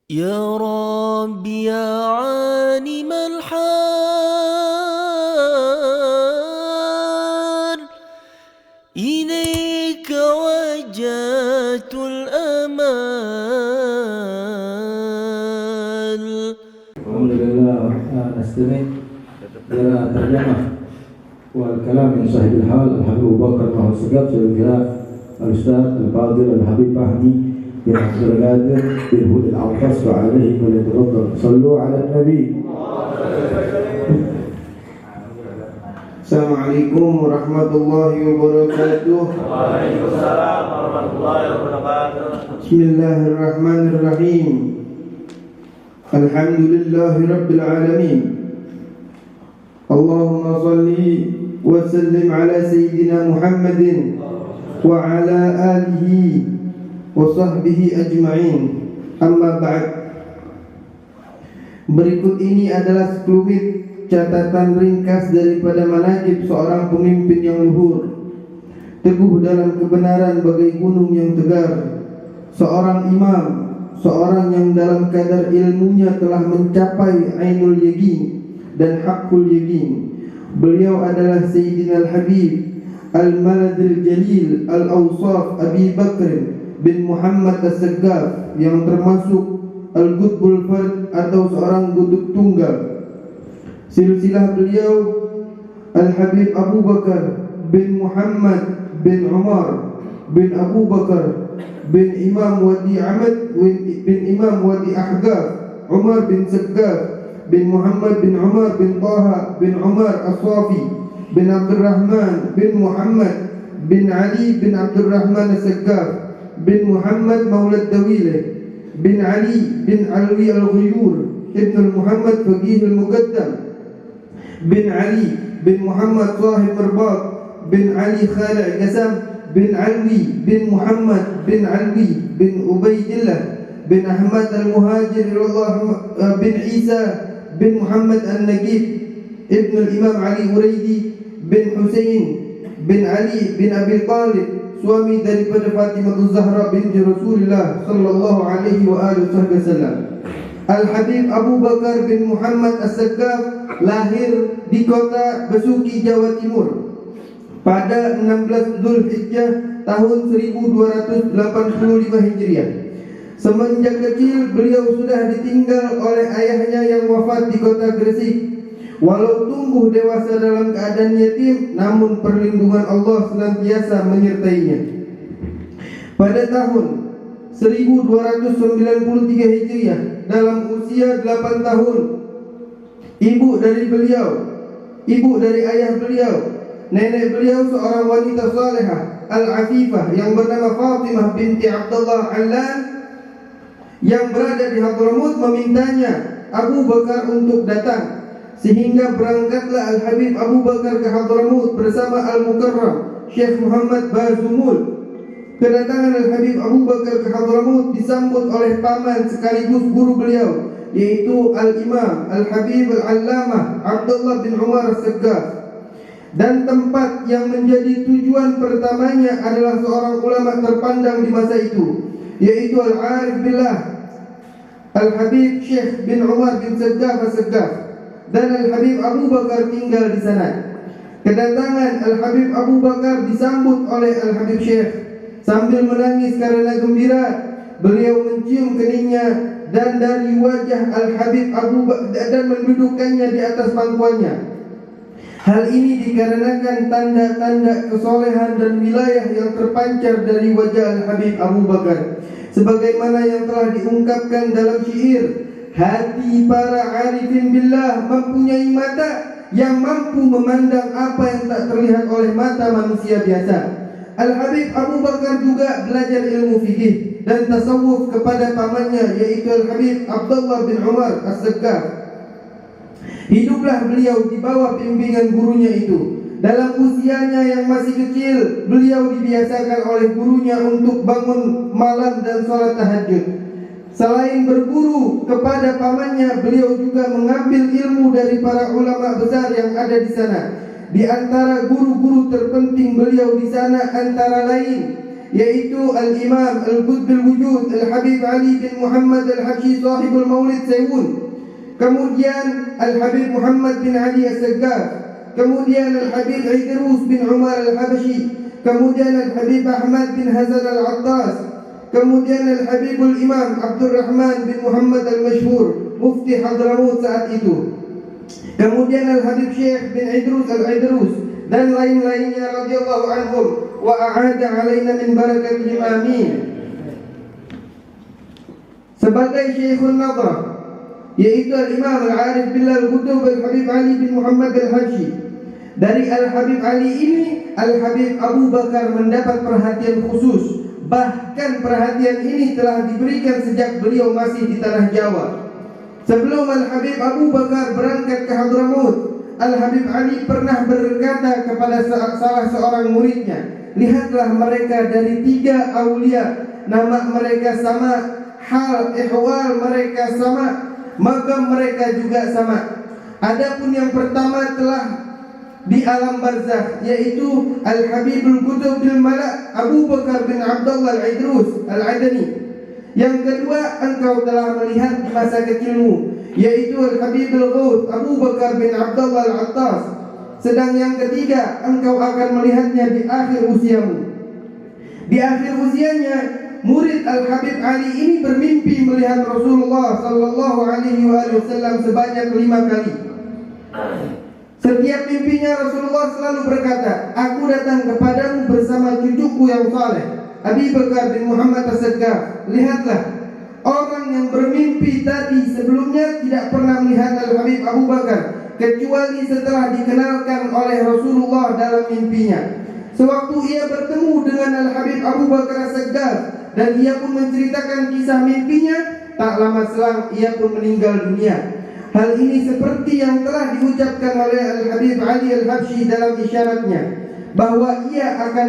يا رب يا عالم الحال إليك وجهت الأمال. Alhamdulillah, nastami ila terjemah wal kalam min sahib al-hal al-habib Abu Bakar Muhammad Segaf al-Ustaz al-Fadil al-Habib Fahmi bin Abdul Qadir bin Hud al-Awqas wa alaihi wa yatafaddal sallu ala nabi. Assalamualaikum warahmatullahi wabarakatuh. Waalaikumsalam warahmatullahi wabarakatuh. Bismillahirrahmanirrahim. Alhamdulillahi rabbil alamin. Allahumma salli wa sallim ala sayyidina Muhammadin wa ala alihi wa sahbihi ajma'in. Amma ba'd. Berikut ini adalah sekelumit catatan ringkas daripada manaqib seorang pemimpin yang luhur, teguh dalam kebenaran bagai gunung yang tegar, seorang imam, seorang yang dalam kadar ilmunya telah mencapai ainul yaqin dan haqqul yaqin. Beliau adalah Sayyidina Al-Habib Al-Malad Al-Jalil Al-Awsaf Abi Bakr bin Muhammad As-Segaf, yang termasuk Al-Qutbul Fard atau seorang guduk tunggal. Silsilah beliau Al-Habib Abu Bakar bin Muhammad bin Umar bin Abu Bakar bin Imam Wadi Ahmad bin Imam Wadi Ahgaf, Umar bin Segaf bin Muhammad bin Umar bin Taha bin Umar As-Safi bin Abdurrahman bin Muhammad bin Ali bin Abdurrahman As-Segaf bin Muhammad Maulad Dawileh bin Ali bin Alwi Al-Ghuyur Ibn Muhammad Faqih Al-Muqaddam bin Ali bin Muhammad Sahib Merbat bin Ali Khalid Qasam bin Alwi bin Muhammad bin Alwi bin Ubaidillah bin Ahmad Al-Muhajir bin Isa bin Muhammad Al-Nagib Ibn Al-Imam Ali Uraidi bin Husain bin Ali bin Abi Talib, suami daripada Fatimah Az-Zahra binti Rasulullah sallallahu alaihi wa alihi wasallam. Al-Habib Abu Bakar bin Muhammad As-Segaf lahir di kota Besuki, Jawa Timur pada 16 Zulhijjah tahun 1285 Hijriah. Semenjak kecil beliau sudah ditinggal oleh ayahnya yang wafat di kota Gresik. Walau tumbuh dewasa dalam keadaan yatim, namun perlindungan Allah senantiasa menyertainya. Pada tahun 1293 Hijriah, dalam usia 8 tahun, ibu dari ayah beliau, nenek beliau seorang wanita salehah al-afifah yang bernama Fatimah binti Abdullah Allan yang berada di Hadramut memintanya Abu Bakar untuk datang, sehingga berangkatlah Al-Habib Abu Bakar ke Hadramut bersama Al-Mukarram Syekh Muhammad Bazumul. Kedatangan Al-Habib Abu Bakar ke Hadramut disambut oleh paman sekaligus guru beliau, yaitu Al-Imam Al-Habib Al-Allamah Abdullah bin Umar As-Segaf. Dan tempat yang menjadi tujuan pertamanya adalah seorang ulama terpandang di masa itu, yaitu Al-Arif Billah Al-Habib Syekh bin Umar bin Segaf As-Segaf. Dan Al-Habib Abu Bakar tinggal di sana. Kedatangan Al-Habib Abu Bakar disambut oleh Al-Habib Syekh sambil menangis karena gembira. Beliau mencium keningnya dan dari wajah Al-Habib Abu Bakar dan mendudukkannya di atas pangkuannya. Hal ini dikarenakan tanda-tanda kesolehan dan wilayah yang terpancar dari wajah Al-Habib Abu Bakar, sebagaimana yang telah diungkapkan dalam syair, hati para arifin billah mempunyai mata yang mampu memandang apa yang tak terlihat oleh mata manusia biasa. Al-Habib Abu Bakar juga belajar ilmu fikih dan tasawuf kepada pamannya, yaitu Al-Habib Abdullah bin Umar As-Segaf. Hiduplah beliau di bawah bimbingan gurunya itu. Dalam usianya yang masih kecil, beliau dibiasakan oleh gurunya untuk bangun malam dan sholat tahajud. Selain berguru kepada pamannya, beliau juga mengambil ilmu dari para ulama besar yang ada di sana. Di antara guru-guru terpenting beliau di sana antara lain yaitu Al-Imam Al-Qutbil Wujud Al-Habib Ali bin Muhammad Al-Habsyi Sahibul Maulid Sewun. Kemudian Al-Habib Muhammad bin Ali As-Saggaf. Kemudian Al-Habib Idrus bin Umar Al-Habsyi. Kemudian Al-Habib Ahmad bin Hazan Al-Attas. Kemudian Al-Habibul Imam Abdul Rahman bin Muhammad Al-Mashhur, Mufti Hadramut saat itu. Kemudian Al-Habib Syekh bin Idrus Al-Idrus dan lain-lainnya radhiyallahu anhum wa a'ada alaina min barakatihim amin. Sebagai Syekhun Nadrah, yaitu Al-Imam Al-Arif Billah Al-Qutub Al-Habib Ali bin Muhammad Al-Habsyi. Dari Al-Habib Ali ini, Al-Habib Abu Bakar mendapat perhatian khusus. Bahkan perhatian ini telah diberikan sejak beliau masih di tanah Jawa. Sebelum Al-Habib Abu Bakar berangkat ke Hadramut, Al-Habib Ali pernah berkata kepada salah seorang muridnya, lihatlah mereka dari 3 aulia, nama mereka sama, hal ihwal mereka sama, makam mereka juga sama. Adapun yang pertama telah di alam barzakh, yaitu Al-Habibul Qutub bil Malak Abu Bakar bin Abdullah Al-Idrus Al-Adani. Yang kedua, engkau telah melihat di masa kecilmu, yaitu Al-Habibul Ghawth Abu Bakar bin Abdullah Al-Attas. Sedang yang ketiga, engkau akan melihatnya di akhir usiamu. Di akhir usianya, murid Al-Habib Ali ini bermimpi melihat Rasulullah sallallahu alaihi wasallam sebanyak 5 kali. Setiap mimpinya Rasulullah selalu berkata, aku datang kepadamu bersama cucuku yang saleh, Abi Bakar bin Muhammad As-Saggaf. Lihatlah, orang yang bermimpi tadi sebelumnya tidak pernah melihat Al-Habib Abu Bakar kecuali setelah dikenalkan oleh Rasulullah dalam mimpinya. Sewaktu ia bertemu dengan Al-Habib Abu Bakar As-Saggaf dan ia pun menceritakan kisah mimpinya, tak lama selang ia pun meninggal dunia. Hal ini seperti yang telah diucapkan oleh Al-Habib Ali Al-Habsyi dalam isyaratnya, bahwa ia akan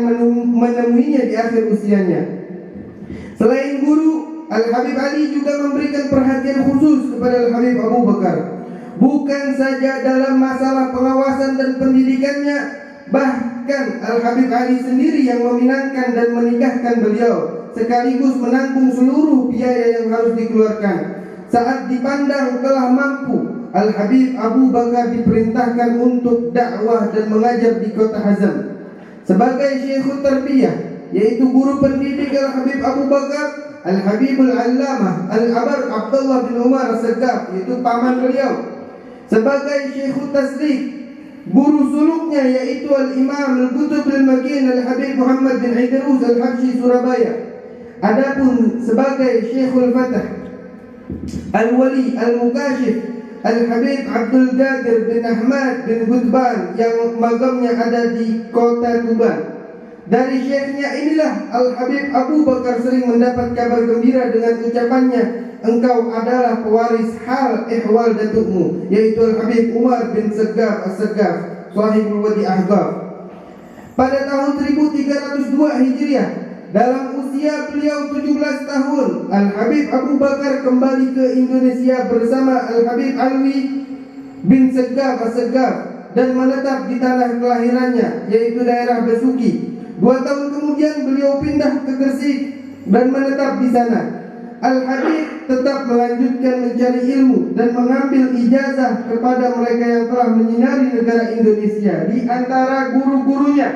menemuinya di akhir usianya. Selain guru, Al-Habib Ali juga memberikan perhatian khusus kepada Al-Habib Abu Bakar. Bukan saja dalam masalah pengawasan dan pendidikannya, bahkan Al-Habib Ali sendiri yang meminangkan dan menikahkan beliau, sekaligus menanggung seluruh biaya yang harus dikeluarkan. Saat dipandang telah mampu, Al-Habib Abu Bakar diperintahkan untuk dakwah dan mengajar di kota Hazm. Sebagai Syekhul Tarbiyah, yaitu guru pendidik Al-Habib Abu Bakar, Al-Habibul Allamah Al-Abar Abdullah bin Umar As-Saggaf, yaitu paman beliau. Sebagai Syekhul Tasdik, guru suluknya yaitu Al-Imam Al-Qutub Al-Makin Al-Habib Muhammad bin Idrus Al-Habsyi Surabaya. Adapun sebagai Syekhul Fatah, Al-Wali Al-Mukashif, Al-Habib Abdul Qadir bin Ahmad bin Gudban yang magamnya ada di kota Tuban. Dari syekhnya inilah Al-Habib Abu Bakar sering mendapat kabar gembira dengan ucapannya, engkau adalah pewaris hal ihwal datukmu, yaitu Al-Habib Umar bin Saggaf As-Saggaf, Sahibul Wadi Ahqaf. Pada tahun 1302 Hijriah, dalam usia beliau 17 tahun, Al-Habib Abu Bakar kembali ke Indonesia bersama Al-Habib Alwi bin Saggaf As-Saggaf dan menetap di tanah kelahirannya, yaitu daerah Besuki. 2 tahun kemudian beliau pindah ke Gresik dan menetap di sana. Al-Habib tetap melanjutkan mencari ilmu dan mengambil ijazah kepada mereka yang telah menyinari negara Indonesia. Di antara guru-gurunya,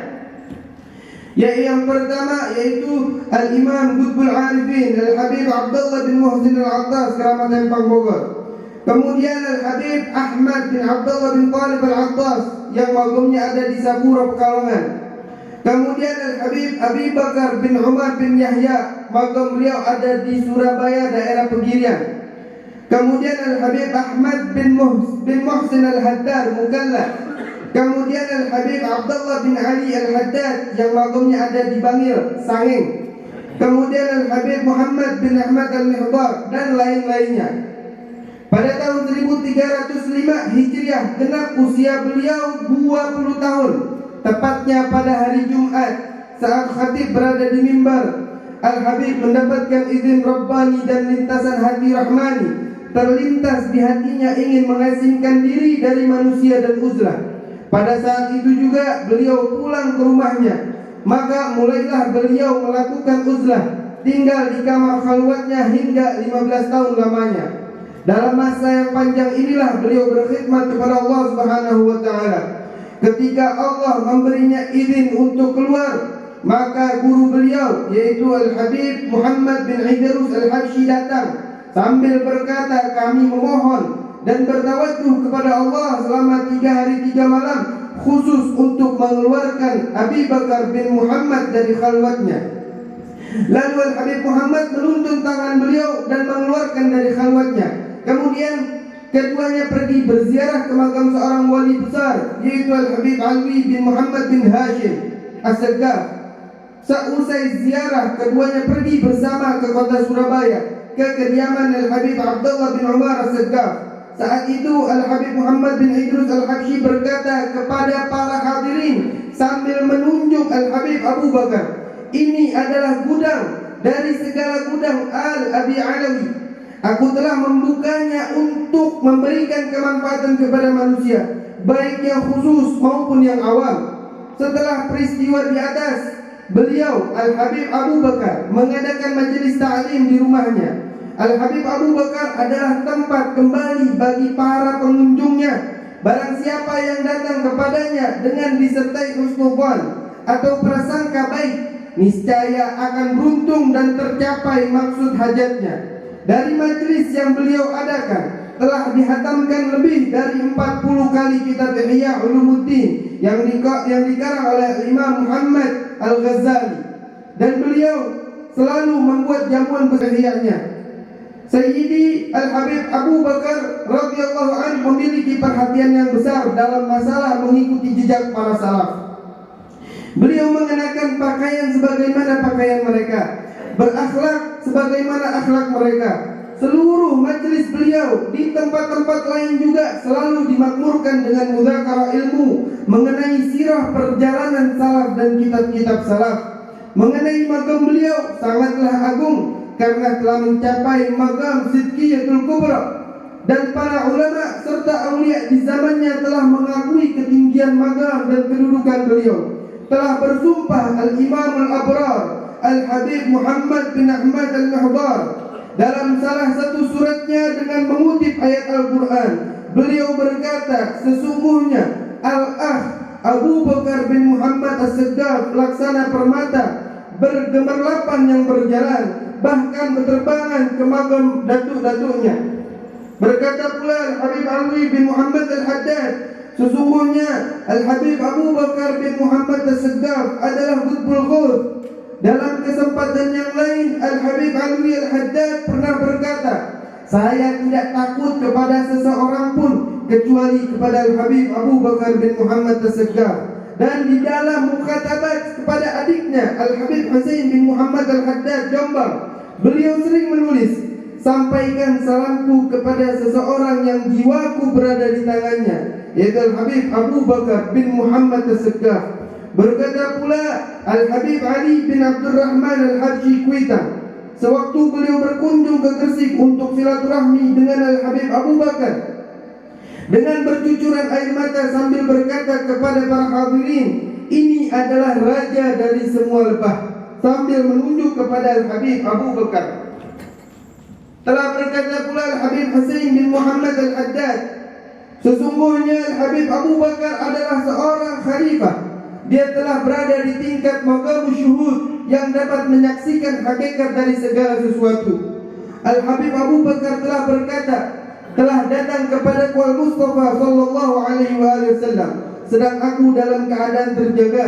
yang pertama yaitu Al-Imam Qutbul Arifin Al-Habib Abdullah bin Muhsin Al-Attas, Keramat Empang Bogor. Kemudian Al-Habib Ahmad bin Abdullah bin Talib Al-Attas yang magamnya ada di Sapura, Pekalongan. Kemudian Al-Habib Abi Bakar bin Umar bin Yahya, magam beliau ada di Surabaya, daerah Pegirian. Kemudian Al-Habib Ahmad bin Muhsin Al-Haddad, Mukalla. Kemudian Al-Habib Abdullah bin Ali Al-Haddad yang magamnya ada di Bangil, Sangeng. Kemudian Al-Habib Muhammad bin Ahmad Al-Mihdar dan lain-lainnya. Pada tahun 1305 Hijriah genap usia beliau 20 tahun. Tepatnya pada hari Jumat, saat khatib berada di mimbar, Al-Habib mendapatkan izin Rabbani dan lintasan hati Rahmani. Terlintas di hatinya ingin mengasingkan diri dari manusia dan uzlah. Pada saat itu juga beliau pulang ke rumahnya maka mulailah beliau melakukan uzlah, tinggal di kamar khalwatnya hingga 15 tahun lamanya. Dalam masa yang panjang inilah beliau berkhidmat kepada Allah Subhanahu wa taala. Ketika Allah memberinya izin untuk keluar, maka guru beliau yaitu Al-Habib Muhammad bin Idrus Al-Habsyi datang sambil berkata, kami memohon dan bertawajuh kepada Allah selama 3 hari 3 malam khusus untuk mengeluarkan Abi Bakar bin Muhammad dari khalwatnya. Lalu Al-Habib Muhammad menuntun tangan beliau dan mengeluarkan dari khalwatnya. Kemudian keduanya pergi berziarah ke makam seorang wali besar yaitu Al-Habib Alwi bin Muhammad bin Hashim As-Saggaf. Seusai ziarah, keduanya pergi bersama ke kota Surabaya ke kediaman Al-Habib Abdullah bin Umar As-Saggaf. Saat itu Al-Habib Muhammad bin Idrus Al-Habsyi berkata kepada para hadirin sambil menunjuk Al-Habib Abu Bakar, ini adalah gudang dari segala gudang Al-Abi Alawi. Aku telah membukanya untuk memberikan kemanfaatan kepada manusia, baik yang khusus maupun yang awam. Setelah peristiwa di atas, beliau Al-Habib Abu Bakar mengadakan majelis ta'lim di rumahnya. Al-Habib Abu Bakar adalah tempat kembali bagi para pengunjungnya. Barang siapa yang datang kepadanya dengan disertai husnuzan atau prasangka baik, niscaya akan beruntung dan tercapai maksud hajatnya. Dari majelis yang beliau adakan telah dihatamkan lebih dari 40 kali kitab Ihya Ulumuddin yang dikarang oleh Imam Muhammad Al-Ghazali, dan beliau selalu membuat jamuan berihya-nya. Sayyidi Al-Habib Abu Bakar radhiyallahu anhu memiliki perhatian yang besar dalam masalah mengikuti jejak para salaf. Beliau mengenakan pakaian sebagaimana pakaian mereka, berakhlak sebagaimana akhlak mereka. Seluruh majelis beliau di tempat-tempat lain juga selalu dimakmurkan dengan mudzakarah ilmu mengenai sirah perjalanan salaf dan kitab-kitab salaf. Mengenai makam beliau sangatlah agung karena telah mencapai maqam sidqiyatul kubra, dan para ulama serta aulia di zamannya telah mengakui ketinggian maqam dan kedudukan beliau. Telah bersumpah Al-Imam Al-Abrar Al-Habib Muhammad bin Ahmad Al-Muhdar dalam salah satu suratnya dengan mengutip ayat Al-Quran. Beliau berkata, sesungguhnya Al-Akh Abu Bakar bin Muhammad As-Saggaf laksana permata bergemerlapan yang berjalan, bahkan berterbangan ke makam datuk-datuknya. Berkata pula Al-Habib Alwi bin Muhammad Al-Haddad, sesungguhnya Al-Habib Abu Bakar bin Muhammad As-Saggaf adalah Qutbul Ghuth. Dalam kesempatan yang lain, Al-Habib Alwi Al-Haddad pernah berkata, saya tidak takut kepada seseorang pun kecuali kepada Al-Habib Abu Bakar bin Muhammad As-Saggaf. Dan di dalam mukatabat kepada adiknya Al-Habib Husain bin Muhammad Al-Haddad Jombang, beliau sering menulis, sampaikan salamku kepada seseorang yang jiwaku berada di tangannya, yaitu Al-Habib Abu Bakar bin Muhammad As-Saggaf. Berkata pula Al-Habib Ali bin Abdurrahman Al-Habsyi Kuitang, sewaktu beliau berkunjung ke Gresik untuk silaturahmi dengan Al-Habib Abu Bakar, dengan bercucuran air mata sambil berkata kepada para hadirin, ini adalah raja dari semua lebah, sambil menunjuk kepada Al-Habib Abu Bakar. Telah berkata pula Al-Habib Husain bin Muhammad Al-Haddad, sesungguhnya Al-Habib Abu Bakar adalah seorang khalifah. Dia telah berada di tingkat maqam syuhud yang dapat menyaksikan hakikat dari segala sesuatu. Al-Habib Abu Bakar telah berkata, telah datang kepada Al Mustafa sallallahu alaihi wasallam sedang aku dalam keadaan terjaga,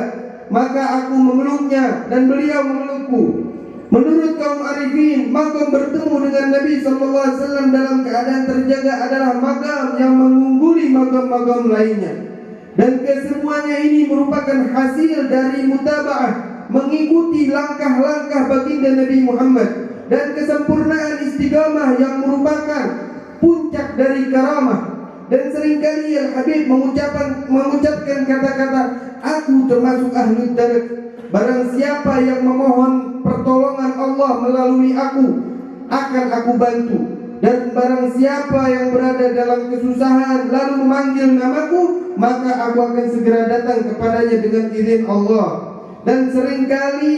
maka aku memeluknya dan beliau memelukku. Menurut kaum arifin, makam bertemu dengan Nabi sallallahu alaihi wasallam dalam keadaan terjaga adalah makam yang mengungguli makam-makam lainnya. Dan kesemuanya ini merupakan hasil dari mutaba'ah, mengikuti langkah-langkah baginda Nabi Muhammad, dan kesempurnaan istiqamah yang merupakan puncak dari karamah. Dan seringkali Al-Habib mengucapkan kata-kata, aku termasuk ahlul darat. Barang siapa yang memohon pertolongan Allah melalui aku, akan aku bantu. Dan barang siapa yang berada dalam kesusahan lalu memanggil namaku, maka aku akan segera datang kepadanya dengan izin Allah. Dan seringkali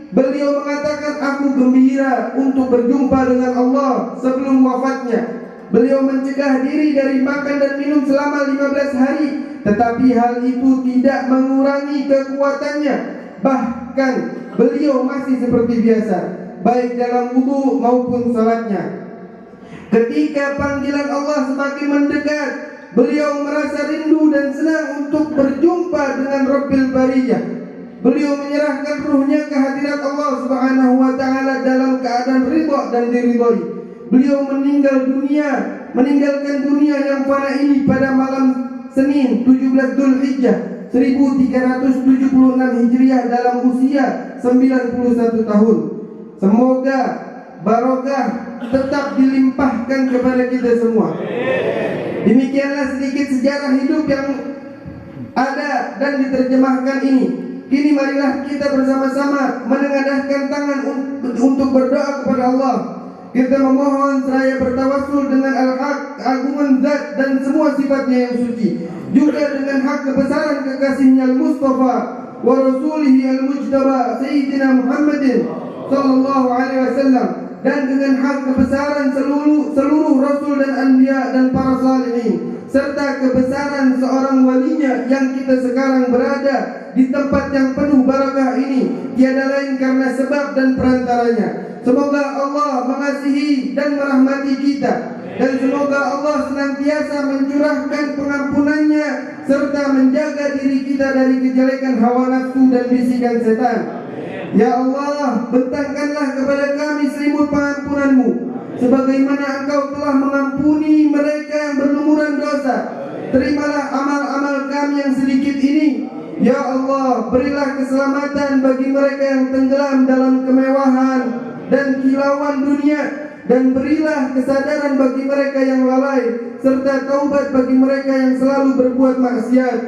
beliau mengatakan, aku gembira untuk berjumpa dengan Allah sebelum wafatnya. Beliau mencegah diri dari makan dan minum selama 15 hari, tetapi hal itu tidak mengurangi kekuatannya. Bahkan beliau masih seperti biasa, baik dalam wudu maupun salatnya. Ketika panggilan Allah semakin mendekat, beliau merasa rindu dan senang untuk berjumpa dengan Rabbil Bariyah. Beliau menyerahkan ruhnya ke hadirat Allah Subhanahu wa taala dalam keadaan ridha dan diridhoi. Beliau meninggalkan dunia yang fana ini pada malam Senin 17 Dzulhijjah 1376 Hijriah dalam usia 91 tahun. Semoga barokah tetap dilimpahkan kepada kita semua. Demikianlah sedikit sejarah hidup yang ada dan diterjemahkan ini. Kini marilah kita bersama-sama menengadahkan tangan untuk berdoa kepada Allah. Kita memohon seraya bertawassul dengan al-haq, keagungan zat dan semua sifatnya yang suci, juga dengan hak kebesaran kekasihnya al-Mustafa wa rasulihi al-Mujtaba Sayyidina Muhammadin sallallahu alaihi wasallam, dan dengan hak kebesaran seluruh rasul dan anbiya dan para salihin, serta kebesaran seorang walinya yang kita sekarang berada di tempat yang penuh barakah ini, tiada lain karena sebab dan perantaranya. Semoga Allah mengasihi dan merahmati kita, dan semoga Allah senantiasa mencurahkan pengampunannya serta menjaga diri kita dari kejelekan hawa nafsu dan bisikan setan. Ya Allah, bentangkanlah kepada kami selimut pengampunanmu, sebagaimana Engkau telah mengampuni mereka yang berlumuran dosa. Terimalah amal-amal kami yang sedikit ini. Ya Allah, berilah keselamatan bagi mereka yang tenggelam dalam kemewahan dan kilauan dunia, dan berilah kesadaran bagi mereka yang lalai, serta taubat bagi mereka yang selalu berbuat maksiat.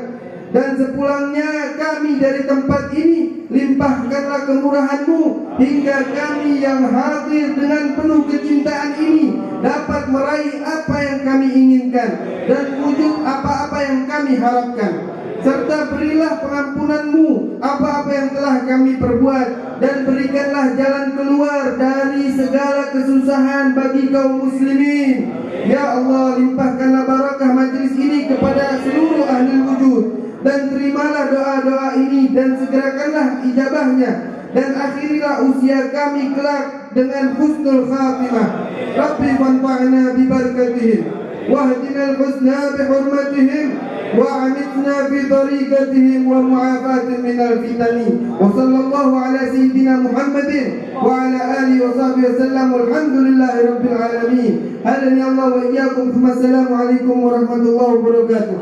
Dan sepulangnya kami dari tempat ini, limpahkanlah kemurahan-Mu hingga kami yang hadir dengan penuh kecintaan ini dapat meraih apa yang kami inginkan dan wujud apa-apa yang kami harapkan. Serta berilah pengampunan-Mu apa-apa yang telah kami perbuat, dan berikanlah jalan keluar dari segala kesusahan bagi kaum muslimin. Ya Allah, limpahkanlah barakah majlis ini kepada seluruh ahli wujud, dan terimalah doa-doa ini dan segerakanlah ijabahnya, dan akhirilah usia kami kelak dengan husnul khatimah. Rabbi wanfa'na bibarakatihim wahdina al-husna bihurmatihim wa'amitna fi tariqatihim wa mu'afatin minal fitani. Wa sallallahu ala sayyidina Muhammadin wa ala alihi wa sahbihi wa sallam, walhamdulillahi rabbil alamin. Hadani Allah wa iyyakum. Assalamu alaikum warahmatullahi wabarakatuh.